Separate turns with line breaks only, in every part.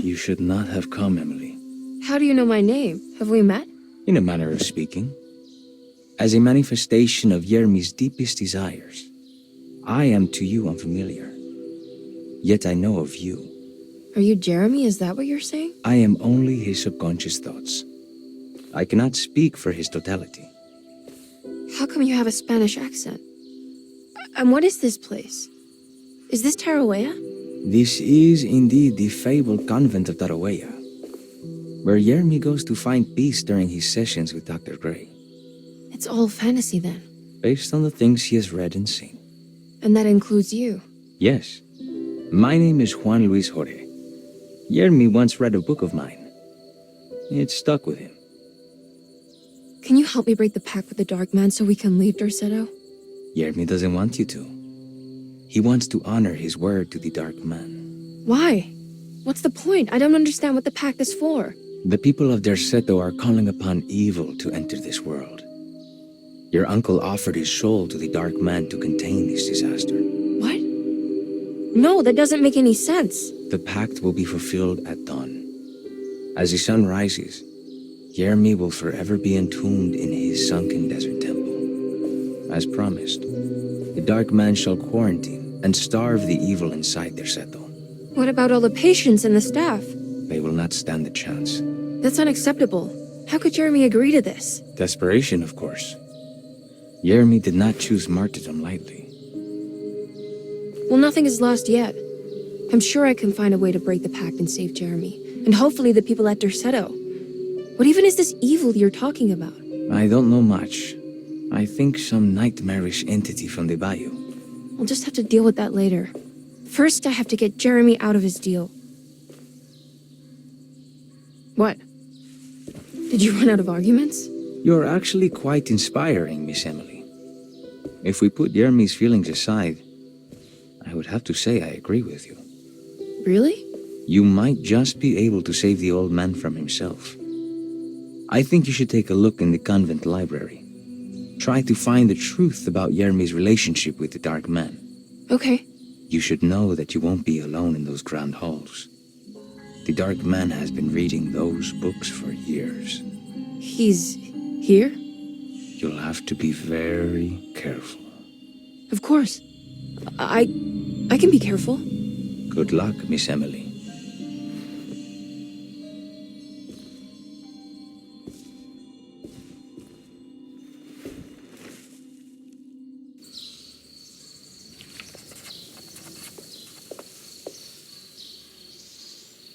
You should not have come, Emily.
How do you know my name? Have we met?
In a manner of speaking. As a manifestation of Yermi's deepest desires, I am to you unfamiliar. Yet I know of you.
Are you Jeremy? Is that what you're saying?
I am only his subconscious thoughts. I cannot speak for his totality.
How come you have a Spanish accent? And what is this place? Is this Tarawea?
This is indeed the fabled convent of Tarawea, where Yermi goes to find peace during his sessions with Dr. Gray.
It's all fantasy then.
Based on the things he has read and seen.
And that includes you.
Yes. My name is Juan Luis Jorge. Yermi once read a book of mine. It stuck with him.
Can you help me break the pact with the Dark Man so we can leave Dorsetto?
Yermi doesn't want you to. He wants to honor his word to the Dark Man.
Why? What's the point? I don't understand what the pact is for.
The people of Dorsetto are calling upon evil to enter this world. Your uncle offered his soul to the Dark Man to contain this disaster.
What? No, that doesn't make any sense.
The pact will be fulfilled at dawn. As the sun rises, Yermi will forever be entombed in his sunken desert temple. As promised, the Dark Man shall quarantine and starve the evil inside Dorsetto.
What about all the patients and the staff?
They will not stand a chance.
That's unacceptable. How could Jeremy agree to this?
Desperation, of course. Yermi did not choose martyrdom lightly.
Well, nothing is lost yet. I'm sure I can find a way to break the pact and save Jeremy. And hopefully the people at Dorsetto. What even is this evil you're talking about?
I don't know much. I think some nightmarish entity from the Bayou.
I'll just have to deal with that later. First, I have to get Jeremy out of his deal. What? Did you run out of arguments?
You're actually quite inspiring, Miss Emily. If we put Yermi's feelings aside, I would have to say I agree with you.
Really?
You might just be able to save the old man from himself. I think you should take a look in the convent library. Try to find the truth about Yermi's relationship with the Dark Man.
Okay.
You should know that you won't be alone in those grand halls. The Dark Man has been reading those books for years.
He's here?
You'll have to be very careful.
Of course. I can be careful.
Good luck, Miss Emily.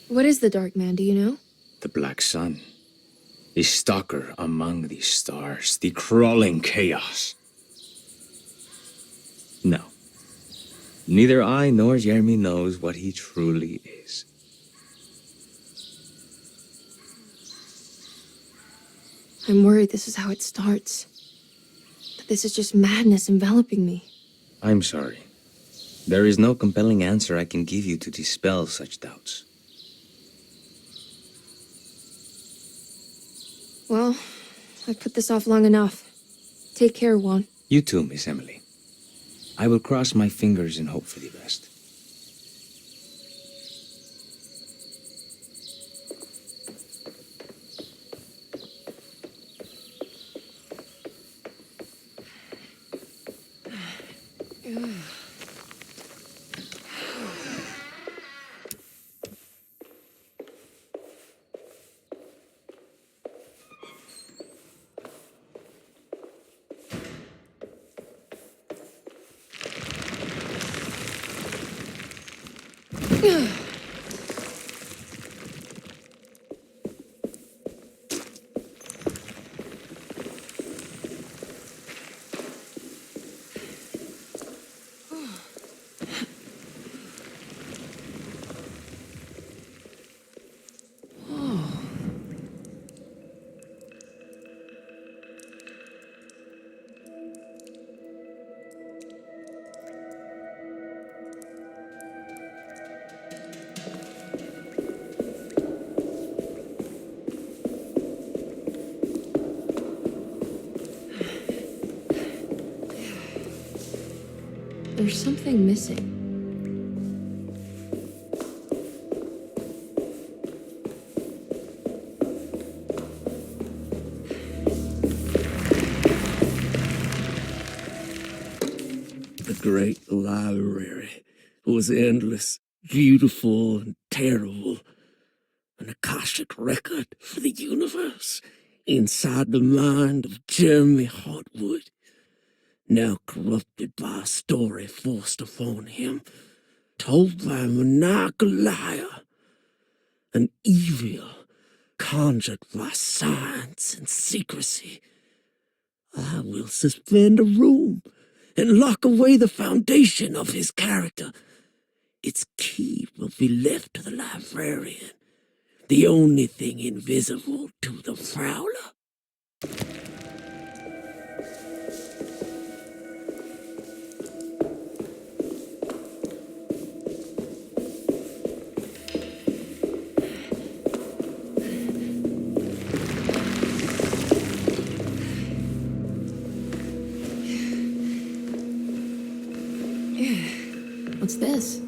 What is the Dark Man, do you know?
The Black Sun. A stalker among the stars. The crawling chaos. No. Neither I nor Jeremy knows what he truly is.
I'm worried this is how it starts. That this is just madness enveloping me.
I'm sorry. There is no compelling answer I can give you to dispel such doubts.
Well, I've put this off long enough. Take care, Juan.
You too, Miss Emily. I will cross my fingers and hope for the best.
There's something missing.
The great library was endless, beautiful, and terrible. An Akashic record for the universe inside the mind of Jeremy Hartwood, now corrupted by a story forced upon him, told by a maniacal liar, an evil conjured by science and secrecy. I will suspend a room and lock away the foundation of his character. Its key will be left to the librarian, the only thing invisible to the prowler.
What's this?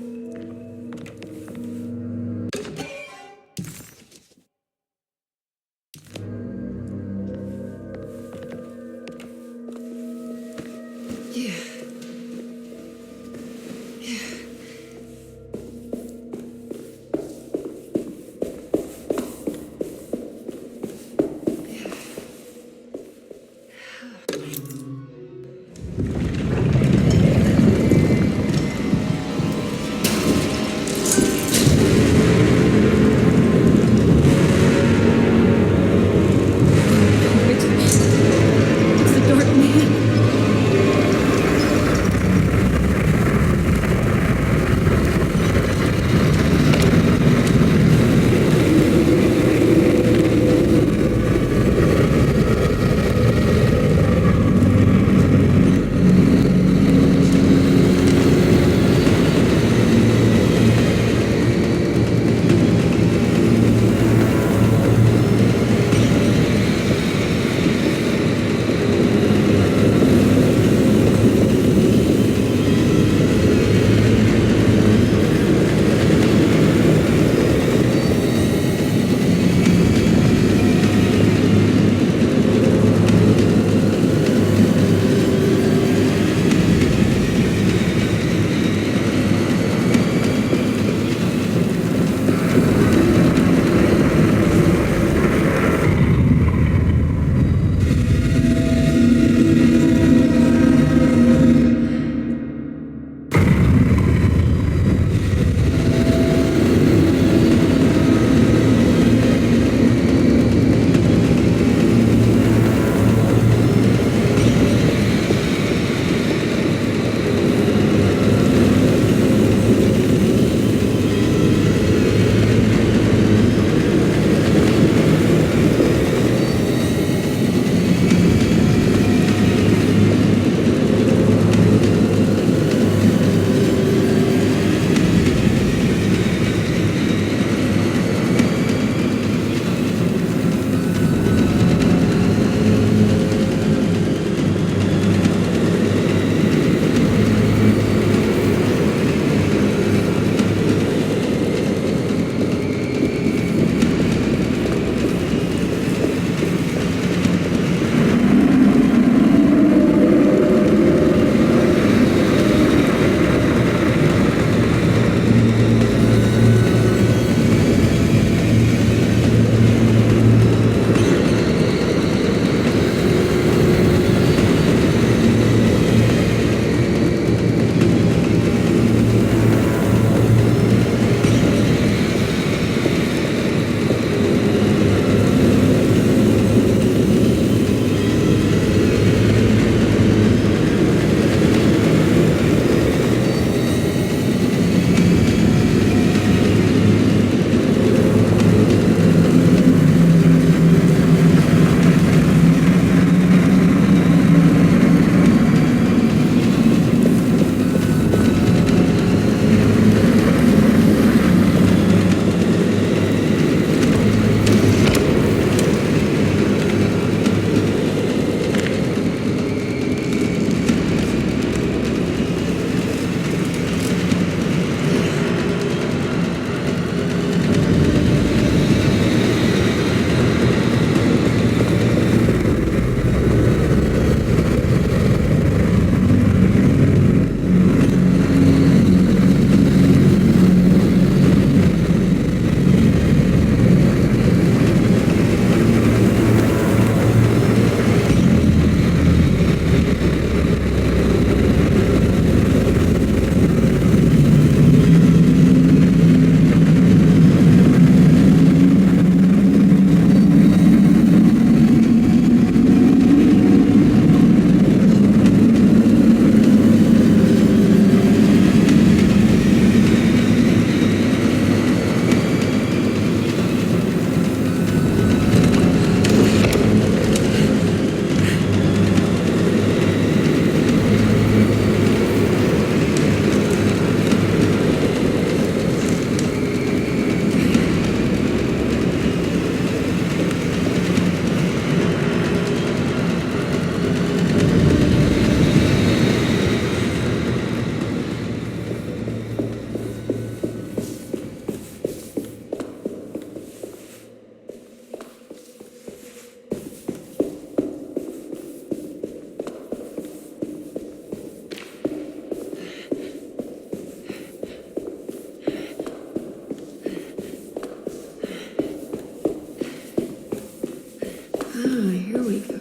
Here we go.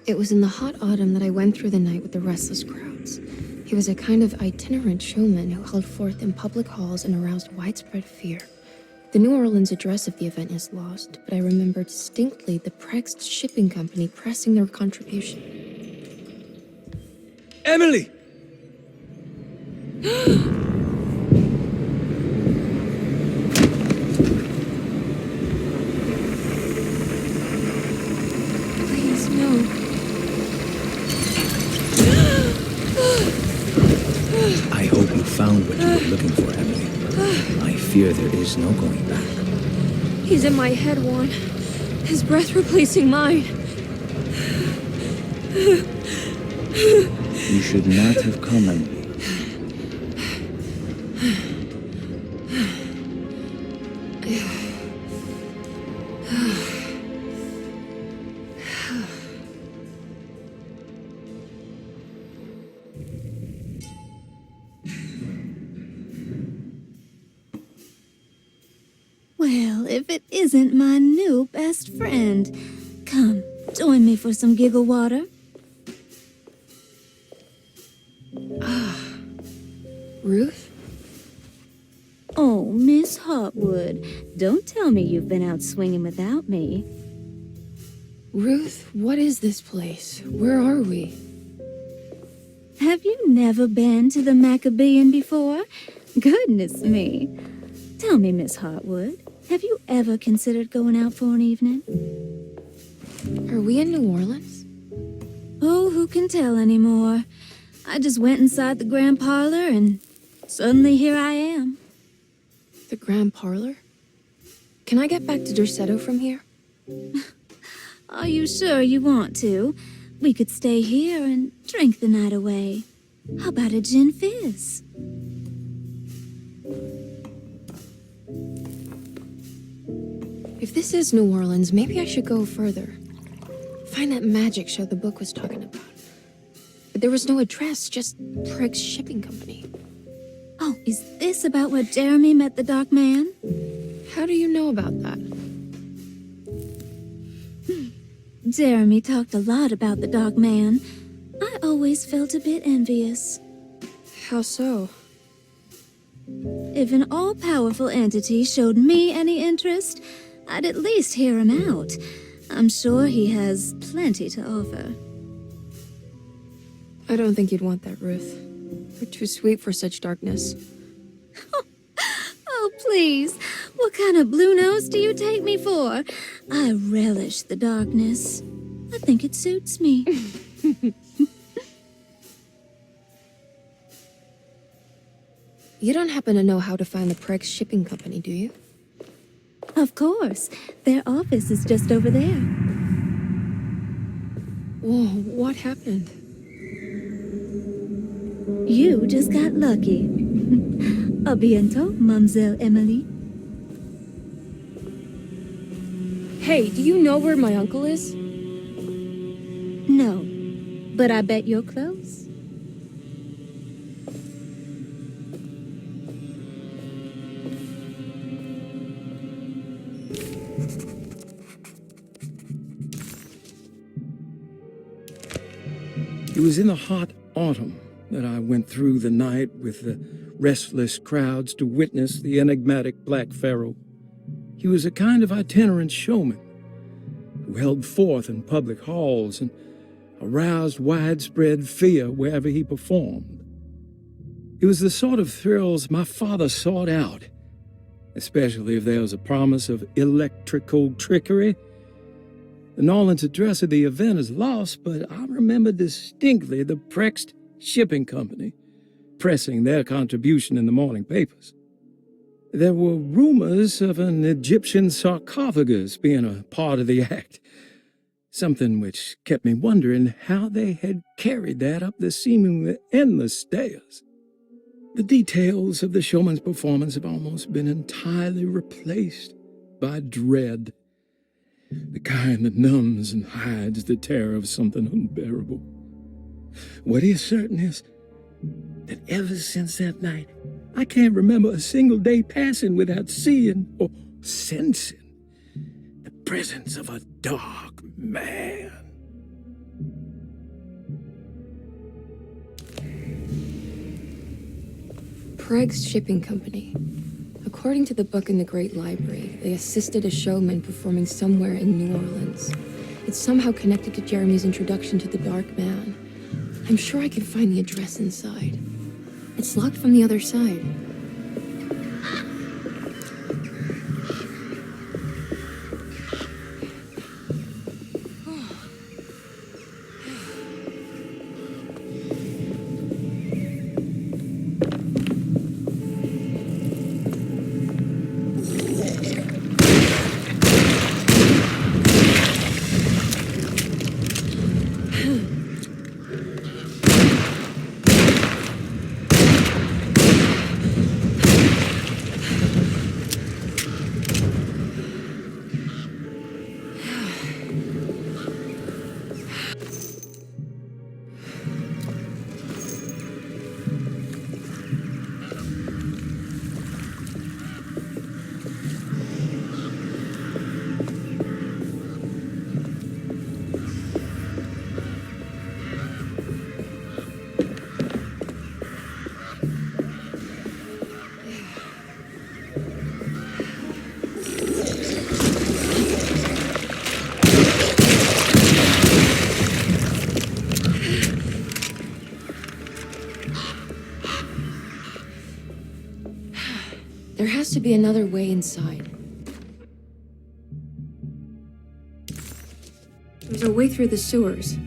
It was in the hot autumn that I went through the night with the restless crowds. He was a kind of itinerant showman who held forth in public halls and aroused widespread fear. The New Orleans address of the event is lost, but I remember distinctly the Prext Shipping Company pressing their contribution.
Emily!
Please, no.
I hope you found what you were looking for, Emily. I fear there is no going back.
He's in my head, Juan. His breath replacing mine.
You should not have come, Emily.
Well, if it isn't my new best friend. Come, join me for some giggle water.
Ruth?
Oh, Miss Hartwood, don't tell me you've been out swinging without me.
Ruth, what is this place? Where are we?
Have you never been to the Maccabean before? Goodness me. Tell me, Miss Hartwood, have you ever considered going out for an evening?
Are we in New Orleans?
Oh, who can tell anymore? I just went inside the grand parlor and suddenly here I am.
The Grand Parlor? Can I get back to Derceto from here?
Are you sure you want to? We could stay here and drink the night away. How about a gin fizz?
If this is New Orleans, maybe I should go further. Find that magic show the book was talking about. But there was no address, just Prext Shipping Company.
Oh, is this about where Jeremy met the Dark Man?
How do you know about that?
Jeremy talked a lot about the Dark Man. I always felt a bit envious.
How so?
If an all-powerful entity showed me any interest, I'd at least hear him out. I'm sure he has plenty to offer.
I don't think you'd want that, Ruth. You're too sweet for such darkness.
Oh, please. What kind of blue nose do you take me for? I relish the darkness. I think it suits me.
You don't happen to know how to find the Prext Shipping Company, do you?
Of course. Their office is just over there.
Whoa, what happened?
You just got lucky. A bientôt, Mademoiselle Emily.
Hey, do you know where my uncle is?
No, but I bet you're close.
It was in the hot autumn that I went through the night with the restless crowds to witness the enigmatic Black Pharaoh. He was a kind of itinerant showman who held forth in public halls and aroused widespread fear wherever he performed. It was the sort of thrills my father sought out, especially if there was a promise of electrical trickery. The Nolan's address of the event is lost, but I remember distinctly the Prext Shipping Company pressing their contribution in the morning papers. There were rumors of an Egyptian sarcophagus being a part of the act, something which kept me wondering how they had carried that up the seemingly endless stairs. The details of the showman's performance have almost been entirely replaced by dread. The kind that numbs and hides the terror of something unbearable. What is certain is that ever since that night, I can't remember a single day passing without seeing or sensing the presence of a dark man.
Craig's Shipping Company. According to the book in the Great Library, they assisted a showman performing somewhere in New Orleans. It's somehow connected to Jeremy's introduction to the Dark Man. I'm sure I can find the address inside. It's locked from the other side. There has to be another way inside. There's a way through the sewers.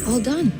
All done.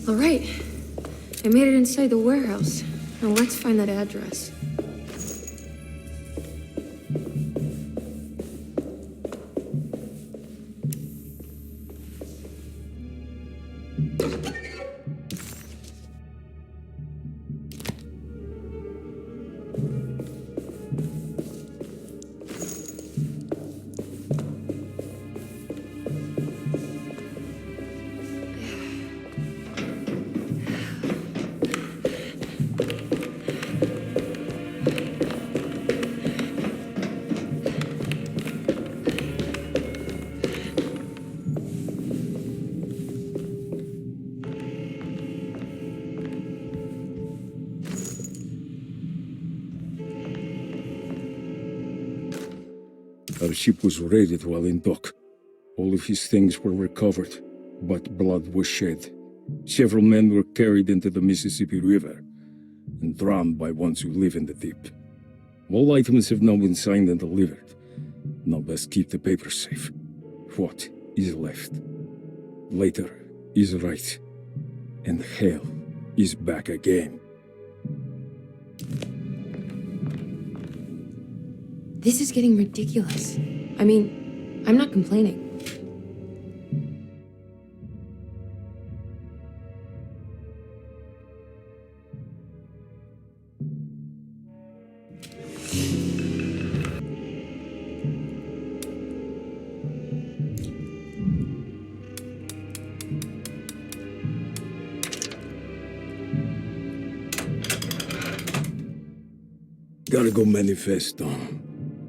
All right. I made it inside the warehouse. Now let's find that address.
Our ship was raided while in dock. All of his things were recovered, but blood was shed. Several men were carried into the Mississippi River and drowned by ones who live in the deep. All items have now been signed and delivered. Now best keep the papers safe. What is left? Later is right, and hell is back again.
This is getting ridiculous. I mean, I'm not complaining.
Gotta go manifesto.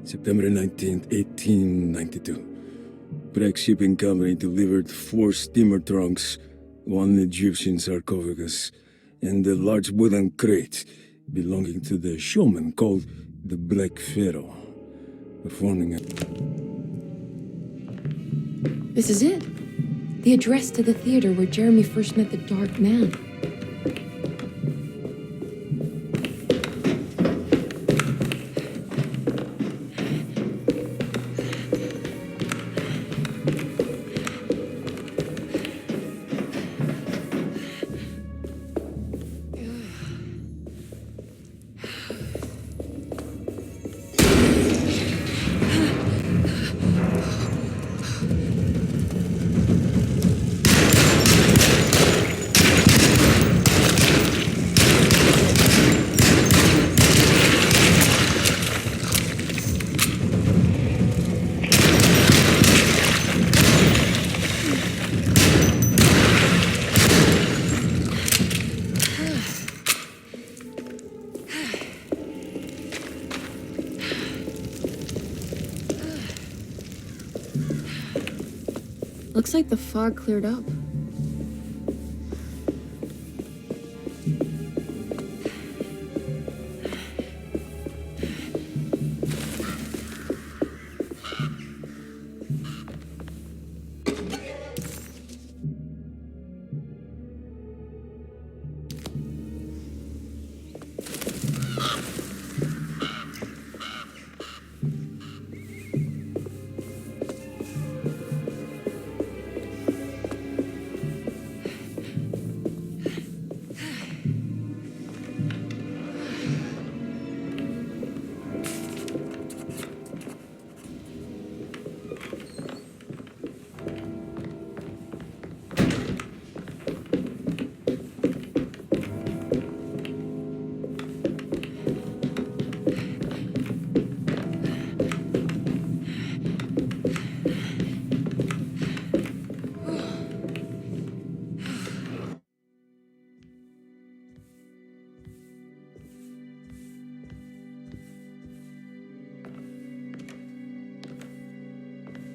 September 19th, 1892. Breck Shipping Company delivered 4 steamer trunks, 1 Egyptian sarcophagus, and a large wooden crate belonging to the showman called the Black Pharaoh, performing a...
This is it. The address to the theater where Jeremy first met the Dark Man. Looks like the fog cleared up.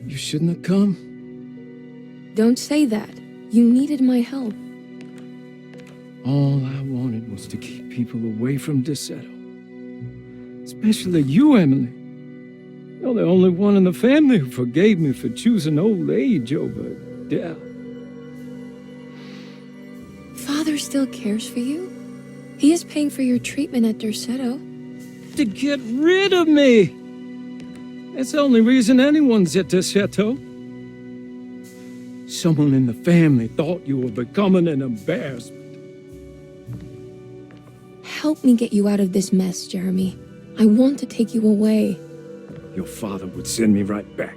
You shouldn't have come.
Don't say that. You needed my help.
All I wanted was to keep people away from Desetto. Especially you, Emily. You're the only one in the family who forgave me for choosing old age over death.
Father still cares for you? He is paying for your treatment at Derceto.
To get rid of me! That's the only reason anyone's at Desetto. Someone in the family thought you were becoming an embarrassment.
Help me get you out of this mess, Jeremy. I want to take you away.
Your father would send me right back.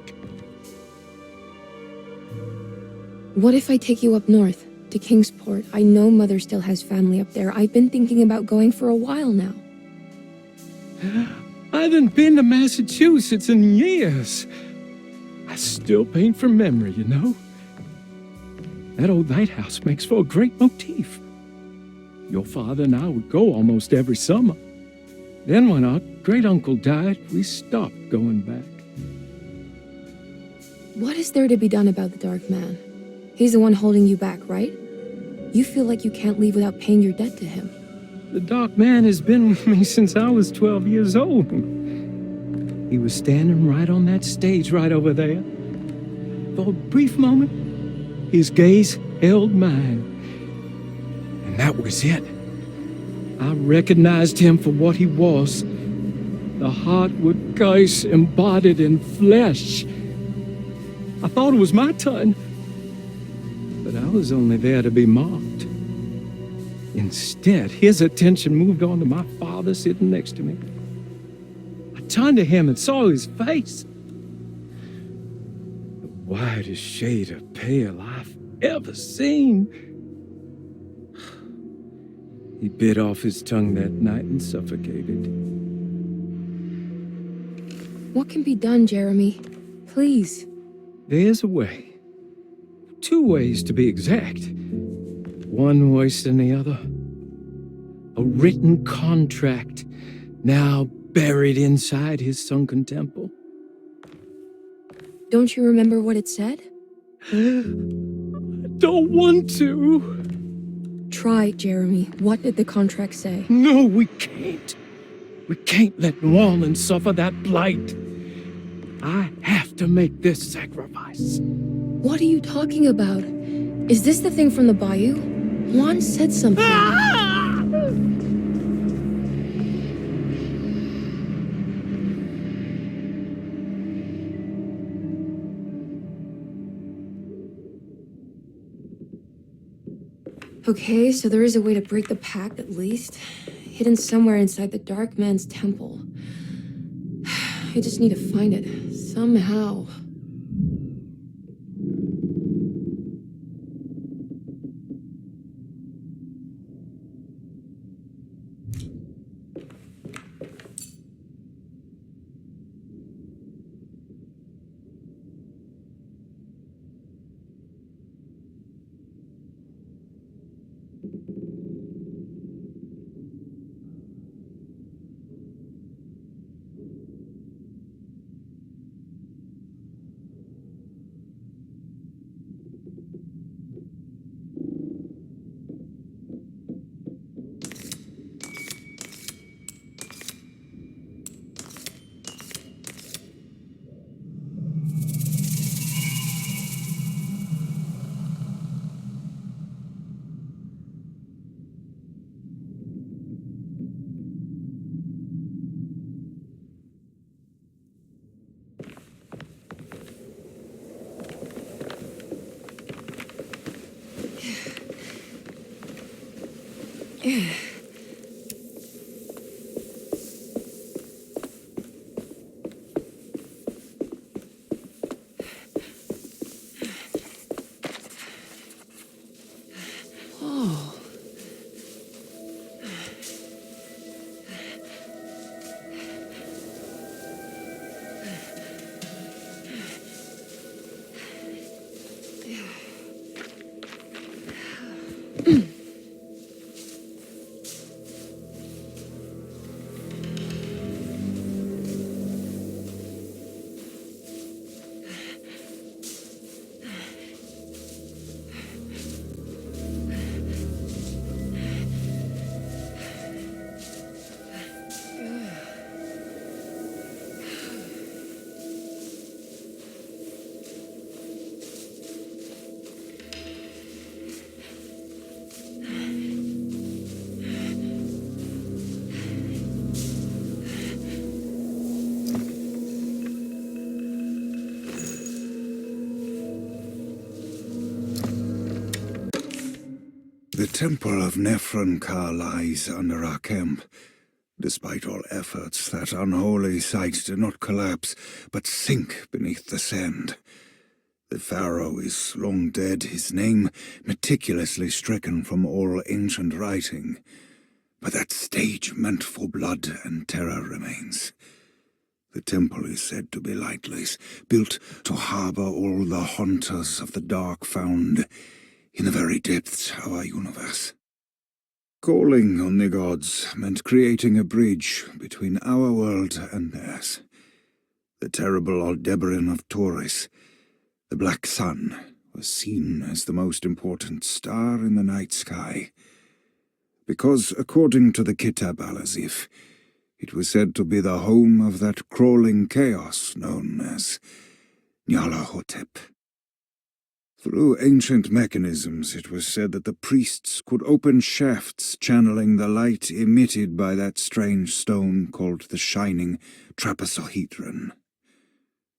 What if I take you up north, to Kingsport? I know Mother still has family up there. I've been thinking about going for a while now.
I haven't been to Massachusetts in years. I still paint from memory, you know? That old lighthouse makes for a great motif. Your father and I would go almost every summer. Then when our great-uncle died, we stopped going back.
What is there to be done about the Dark Man? He's the one holding you back, right? You feel like you can't leave without paying your debt to him.
The Dark Man has been with me since I was 12 years old. He was standing right on that stage right over there. For a brief moment, his gaze held mine. And that was it. I recognized him for what he was. The Hartwood curse embodied in flesh. I thought it was my turn. But I was only there to be mocked. Instead, his attention moved on to my father sitting next to me. I turned to him and saw his face. The whitest shade of pale I've ever seen. He bit off his tongue that night and suffocated.
What can be done, Jeremy? Please.
There's a way. 2 ways to be exact. One worse than the other. A written contract, now buried inside his sunken temple.
Don't you remember what it said?
I don't want to.
Try, Jeremy. What did the contract say?
No, we can't. We can't let Wallen suffer that blight. I have to make this sacrifice.
What are you talking about? Is this the thing from the Bayou? Juan said something. Okay, so there is a way to break the pact at least. Hidden somewhere inside the Dark Man's temple. I just need to find it, somehow.
The temple of Nephron-Ka lies under our camp. Despite all efforts, that unholy site did not collapse, but sink beneath the sand. The pharaoh is long dead, his name meticulously stricken from all ancient writing. But that stage meant for blood and terror remains. The temple is said to be lightless, built to harbor all the haunters of the dark found in the very depths of our universe. Calling on the gods meant creating a bridge between our world and theirs. The terrible Aldebaran of Taurus, the Black Sun, was seen as the most important star in the night sky. Because, according to the Kitab al-Azif, it was said to be the home of that crawling chaos known as Nyarlathotep. Through ancient mechanisms, it was said that the priests could open shafts channeling the light emitted by that strange stone called the Shining Trapezohedron.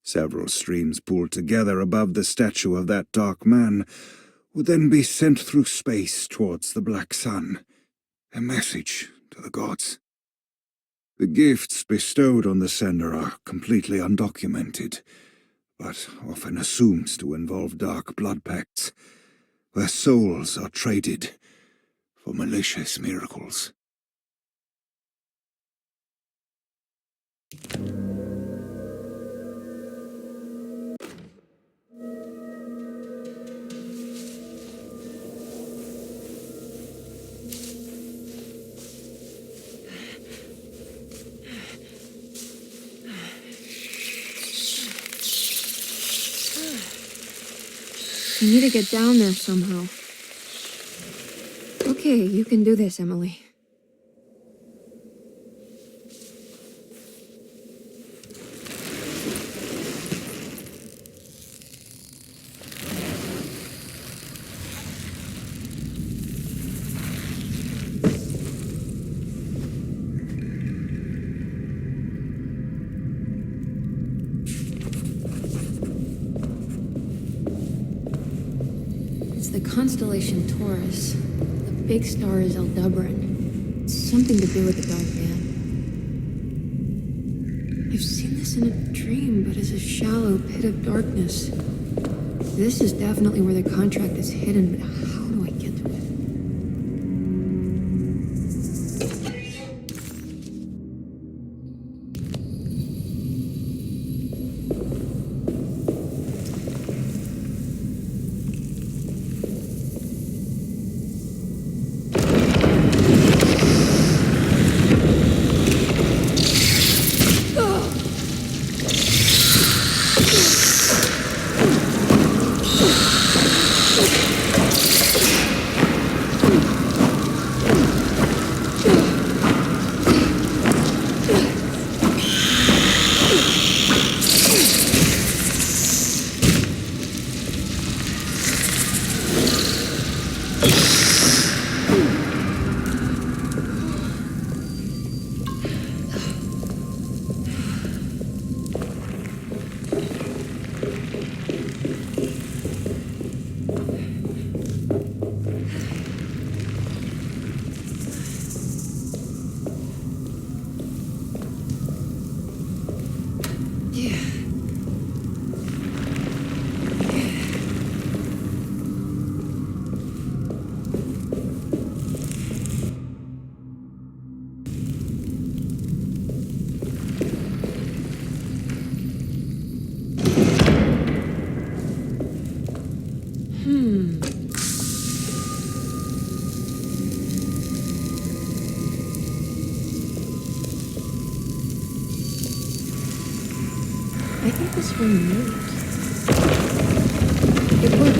Several streams pooled together above the statue of that dark man would then be sent through space towards the Black Sun, a message to the gods. The gifts bestowed on the sender are completely undocumented, but often assumed to involve dark blood pacts, where souls are traded for malicious miracles.
I need to get down there somehow. Okay, you can do this, Emily. The constellation Taurus. The big star is Aldebaran. It's something to do with the Dark Man. I've seen this in a dream, but as a shallow pit of darkness. This is definitely where the contract is hidden, but how do I get to it? I think this one moves. It worked.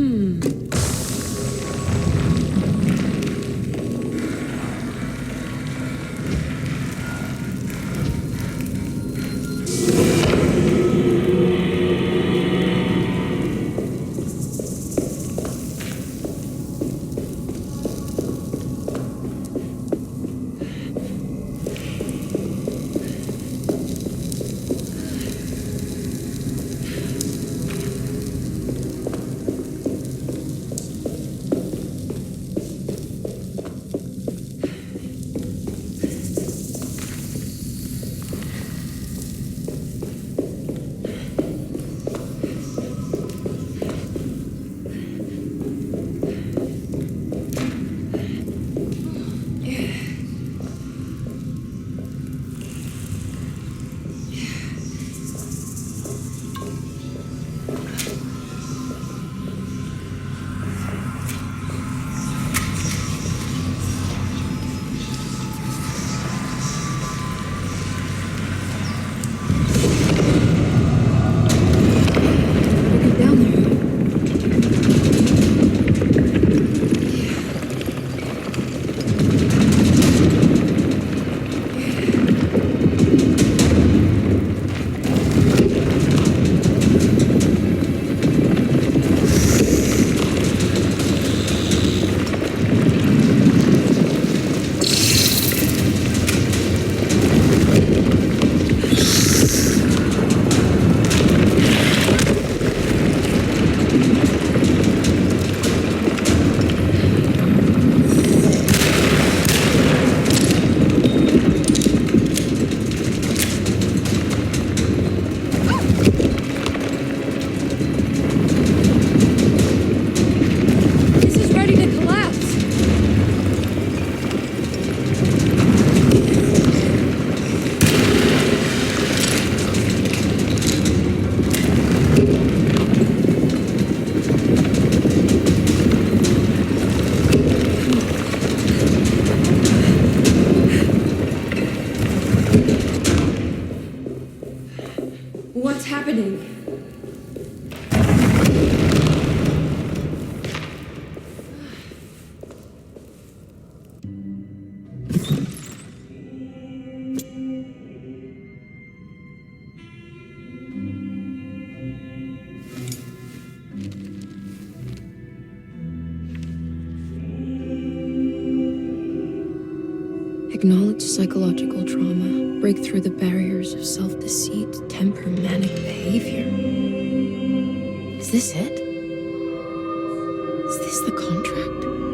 Down there. This is ready to collapse. What's happening? Acknowledge psychological trauma, break through the barriers of self-deceit, temper manic behavior. Is this it? Is this the contract?